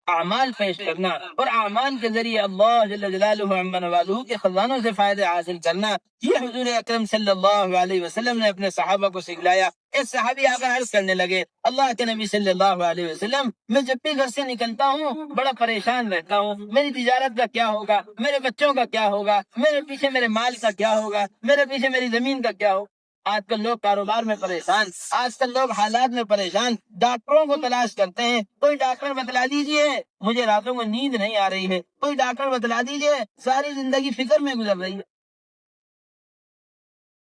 اعمال پیش کرنا اور اعمال کے ذریعے اللہ جل جلالہ عما نوالہ کے خزانوں سے فائدے حاصل کرنا، یہ حضور اکرم صلی اللہ علیہ وسلم نے اپنے صحابہ کو سکھلایا۔ ایک صحابی آ کر عرض کرنے لگے، اللہ کے نبی صلی اللہ علیہ وسلم، میں جب بھی گھر سے نکلتا ہوں بڑا پریشان رہتا ہوں، میری تجارت کا کیا ہوگا، میرے بچوں کا کیا ہوگا، میرے پیچھے میرے مال کا کیا ہوگا، میرے پیچھے میری زمین کا کیا ہوگا۔ آج کل لوگ کاروبار میں پریشان، آج کل لوگ حالات میں پریشان، ڈاکٹروں کو تلاش کرتے ہیں، کوئی ڈاکٹر بتلا دیجئے مجھے راتوں کو نیند نہیں آ رہی ہے، کوئی ڈاکٹر بتلا دیجئے ساری زندگی فکر میں گزر رہی ہے۔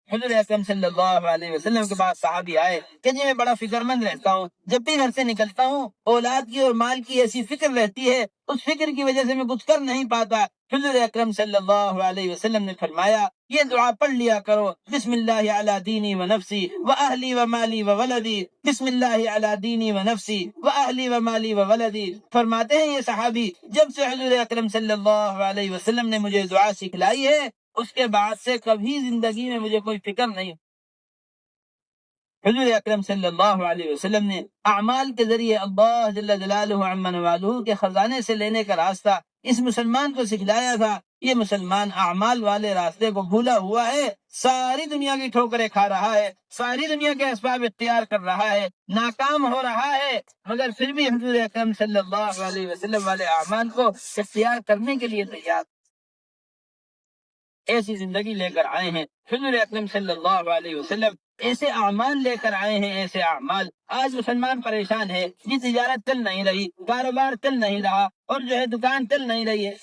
حضور اکرم صلی اللہ علیہ وسلم کے پاس صحابی آئے کہ جی میں بڑا فکر مند رہتا ہوں، جب بھی گھر سے نکلتا ہوں اولاد کی اور مال کی ایسی فکر رہتی ہے، اس فکر کی وجہ سے میں کچھ کر نہیں پاتا۔ حضور اکرم صلی اللہ علیہ وسلم نے فرمایا یہ دعا پڑھ لیا کرو، بسم اللہ علی دینی و نفسی و اہلی و مالی و ولدی، بسم اللہ علی دینی و نفسی و اہلی و مالی و ولدی۔ فرماتے ہیں یہ صحابی، جب سے حضور اکرم صلی اللہ علیہ وسلم نے مجھے دعا سکھلائی ہے، اس کے بعد سے کبھی زندگی میں مجھے کوئی فکر نہیں۔ حضور اکرم صلی اللہ علیہ وسلم نے اعمال کے ذریعے اللہ جل جلالہ عما نوالہ کے خزانے سے لینے کا راستہ اس مسلمان کو سکھلایا تھا۔ یہ مسلمان اعمال والے راستے کو بھولا ہوا ہے، ساری دنیا کی ٹھوکریں کھا رہا ہے، ساری دنیا کے اسباب اختیار کر رہا ہے، ناکام ہو رہا ہے، مگر پھر بھی حضور اکرم صلی اللہ علیہ وسلم والے اعمال کو اختیار کرنے کے لیے تیار، ایسی زندگی لے کر آئے ہیں۔ حضور اکرم صلی اللہ علیہ وسلم ایسے اعمال لے کر آئے ہیں، ایسے اعمال۔ آج مسلمان پریشان ہے، یہ تجارت چل نہیں رہی، کاروبار چل نہیں رہا، اور جو ہے دکان چل نہیں رہی ہے۔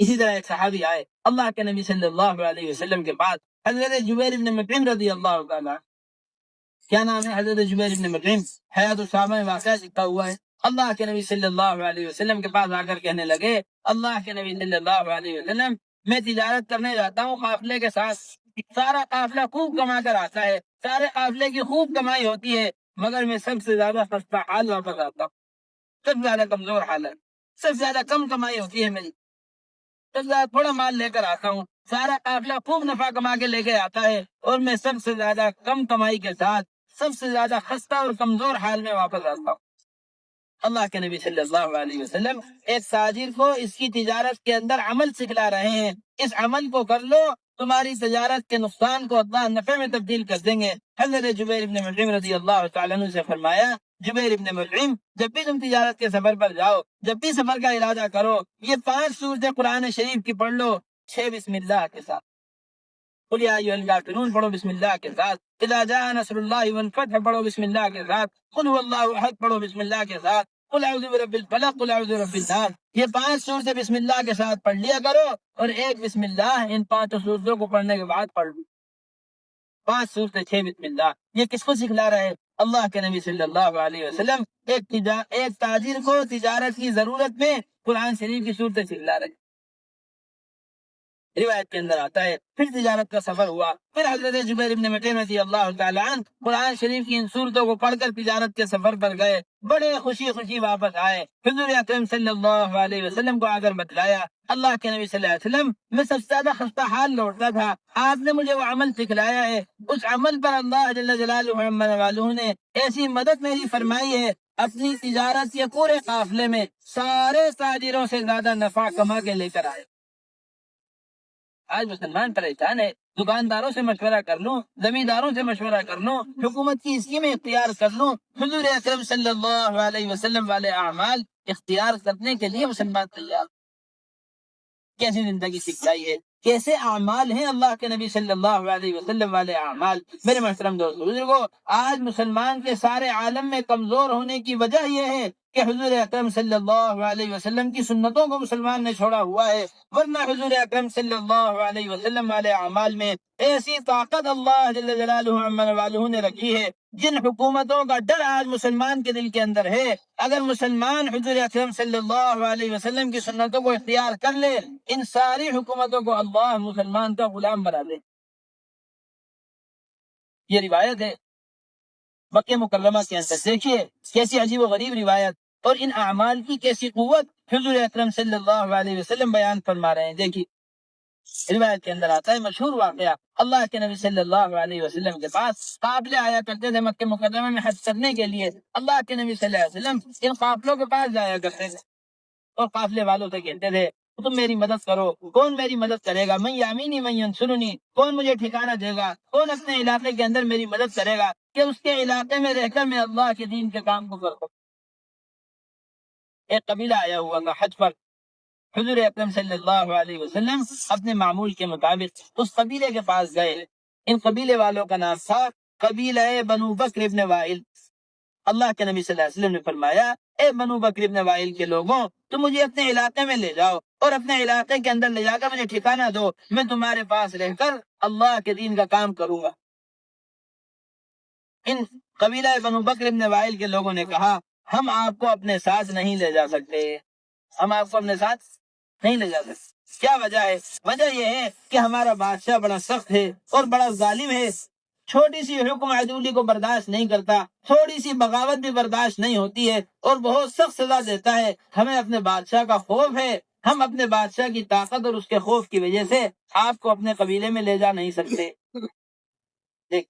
اسی طرح ایک صحابی آئے اللہ کے نبی صلی اللہ علیہ وسلم کے پاس، حضرت جبیر ابن مطعم رضی اللہ تعالیٰ، کیا نام ہے حضرت جبیر ابن مطعم، حیات الصحابہ میں واقعہ لکھا ہوا ہے۔ اللہ کے نبی صلی اللہ علیہ وسلم کے پاس آ کر کہنے لگے، اللہ کے نبی صلی اللہ علیہ وسلم، میں تجارت کرنے جاتا ہوں قافلے کے ساتھ، سارا قافلہ خوب کما کر آتا ہے، سارے قافلے کی خوب کمائی ہوتی ہے، مگر میں سب سے زیادہ خستہ حال واپس آتا ہوں، سب سے زیادہ کمزور حال ہے، سب سے زیادہ کم کمائی ہوتی ہے میری، سب سے زیادہ تھوڑا مال لے کر آتا ہوں، سارا قافلہ خوب نفع کما کے لے کے آتا ہے، اور میں سب سے زیادہ کم کمائی کے ساتھ سب سے زیادہ خستہ اور کمزور حال میں واپس آتا ہوں۔ اللہ کے نبی صلی اللہ علیہ وسلم ایک تاجر کو اس کی تجارت کے اندر عمل سکھلا رہے ہیں، اس عمل کو کر لو، تمہاری تجارت کے نقصان کو اللہ نفع میں تبدیل کر دیں گے۔ حضرت جبیر ابن مطعم رضی اللہ تعالیٰ عنہ سے فرمایا، جبیر ابن مطعم، جب بھی تم تجارت کے سفر پر جاؤ، جب بھی سفر کا ارادہ کرو، یہ 5 سورتیں قرآن شریف کی پڑھ لو، 6 بسم اللہ کے ساتھ، قل یا ایھا الکافرون پڑھو بسم اللہ کے ساتھ، اذا جاء نصر اللہ والفتح پڑھو بسم اللہ کے ساتھ، قل هو اللہ احد پڑھو بسم اللہ کے ساتھ، قل اعوذ برب الفلق قل اعوذ برب الناس، یہ 5 سورتیں بسم اللہ کے ساتھ پڑھ لیا کرو، اور ایک بسم اللہ ان 5 سورتوں کو پڑھنے کے بعد پڑھ لو، 5 سورتیں 6 بسم اللہ۔ یہ کس کو سکھلا رہے ہیں؟ اللہ کے نبی صلی اللہ علیہ وسلم ایک تاجر کو تجارت کی ضرورت میں قرآن شریف کی صورتیں سکھلا رہے ہیں۔ روایت کے اندر آتا ہے پھر تجارت کا سفر ہوا، پھر حضرت جبیر ابن مطعم رضی اللہ تعالیٰ عنہ قرآن شریف کی ان صورتوں کو پڑھ کر تجارت کے سفر پر گئے، بڑے خوشی خوشی واپس آئے، حضور اکرم صلی اللہ علیہ وسلم کو آ کر بتلایا، اللہ کے نبی صلی اللہ علیہ وسلم، میں سب سے زیادہ خستہ حال لوٹتا تھا، آپ نے مجھے وہ عمل سکھلایا ہے، اس عمل پر اللہ جل جلالہ عما نوالہ نے ایسی مدد میری فرمائی ہے، اپنی تجارت کے پورے قافلے میں سارے تاجروں سے زیادہ نفع کما کے لے کر آئے۔ آج مسلمان پریشان ہے، دکانداروں سے مشورہ کر لوں، زمینداروں سے مشورہ کر لوں، حکومت کی اسکیمیں اختیار کر لوں، حضور اکرم صلی اللہ علیہ وسلم والے اعمال اختیار کرنے کے لیے مسلمان تیار۔ کیسی زندگی سکھلائی ہے، کیسے اعمال ہیں اللہ کے نبی صلی اللہ علیہ وسلم والے اعمال۔ میرے محترم دوستو بزرگو، آج مسلمان کے سارے عالم میں کمزور ہونے کی وجہ یہ ہے کہ حضور اکرم صلی اللہ علیہ وسلم کی سنتوں کو مسلمان نے چھوڑا ہوا ہے، ورنہ حضور اکرم صلی اللہ علیہ وسلم والے اعمال میں ایسی طاقت اللہ جل جلالہ عما نوالہ نے رکھی ہے، جن حکومتوں کا ڈر آج مسلمان کے دل کے اندر ہے، اگر مسلمان حضور اکرم صلی اللہ علیہ وسلم کی سنتوں کو اختیار کر لے، ان ساری حکومتوں کو اللہ مسلمان کا غلام بنا دے۔ یہ روایت ہے مکہ مکرمہ کے اندر، دیکھیے کیسی عجیب و غریب روایت، اور ان اعمال کی کیسی قوت حضور اکرم صلی اللہ علیہ وسلم بیان فرما رہے ہیں۔ دیکھیے روایت کے اندر آتا ہے مشہور واقعہ، اللہ کے نبی صلی اللہ علیہ وسلم کے پاس قافلے آیا کرتے تھے مکہ مکرمہ میں حج کرنے کے لیے، اللہ کے نبی صلی اللہ علیہ وسلم ان قافلوں کے پاس جایا کرتے تھے، اور قافلے والوں سے کہتے تھے تم میری مدد کرو، کون میری مدد کرے گا؟ من یامینی من ینصرنی، کون مجھے ٹھکانہ دے گا، کون اپنے علاقے کے اندر میری مدد کرے گا کہ اس کے علاقے میں رہ کر میں اللہ کے دین کے کام کو کروں۔ ایک قبیلہ آیا ہوا تھا حج پر، حضور اکرم صلی اللہ علیہ وسلم اپنے معمول کے مطابق اس قبیلے کے پاس گئے۔ ان قبیلے والوں کا نام تھا قبیلہ بنو بکر ابن وائل۔ اللہ کے نبی صلی اللہ علیہ وسلم نے فرمایا اے بنو بکر ابن وائل کے لوگوں، تم مجھے اپنے علاقے میں لے جاؤ اور اپنے علاقے کے اندر لے جا کر مجھے ٹھکانہ دو، میں تمہارے پاس رہ کر اللہ کے دین کا کام کروں گا۔ ان قبیلہ بنو بکر ابن وائل کے لوگوں نے کہا ہم آپ کو اپنے ساتھ نہیں لے جا سکتے، ہم آپ کو اپنے ساتھ نہیں لے جا سکتے۔ کیا وجہ ہے؟ وجہ یہ ہے کہ ہمارا بادشاہ بڑا سخت ہے اور بڑا ظالم ہے، چھوٹی سی حکم عدولی کو برداشت نہیں کرتا، تھوڑی سی بغاوت بھی برداشت نہیں ہوتی ہے اور بہت سخت سزا دیتا ہے۔ ہمیں اپنے بادشاہ کا خوف ہے، ہم اپنے بادشاہ کی طاقت اور اس کے خوف کی وجہ سے آپ کو اپنے قبیلے میں لے جا نہیں سکتے۔ دیکھ،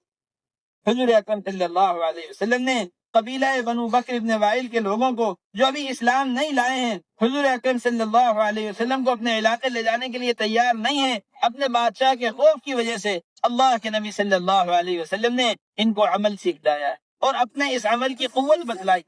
حضور اکرم صلی اللہ علیہ وسلم نے قبیلہ بنو بکر ابن وائل کے لوگوں کو جو ابھی اسلام نہیں لائے ہیں، حضور اکرم صلی اللہ علیہ وسلم کو اپنے علاقے لے جانے کے لیے تیار نہیں ہیں، اپنے بادشاہ کے خوف کی وجہ سے اللہ کے نبی صلی اللہ علیہ وسلم نے ان کو عمل سکھلایا اور اپنے اس عمل کی قوت بتلائی۔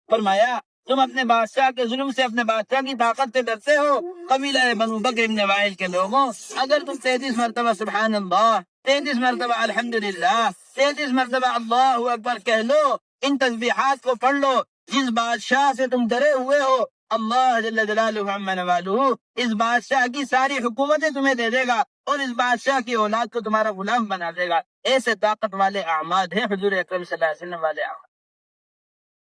فرمایا تم اپنے بادشاہ کے ظلم سے، اپنے بادشاہ کی طاقت سے ڈرتے ہو، قبیلہ بنو بکر ابن وائل کے لوگوں، اگر تم 33 مرتبہ سبحان اللہ، 33 مرتبہ الحمدللہ، 33 مرتبہ اللہ اکبر کہہ لو، ان تسبیحات کو پڑھ لو، جس بادشاہ سے تم ڈرے ہوئے ہو اللہ جل جلالہ عما نوالہ اس بادشاہ کی ساری حکومتیں تمہیں دے دے گا اور اس بادشاہ کی اولاد کو تمہارا غلام بنا دے گا۔ ایسے طاقت والے اعمال ہیں حضور اکرم صلی اللہ علیہ وسلم والے اعمال۔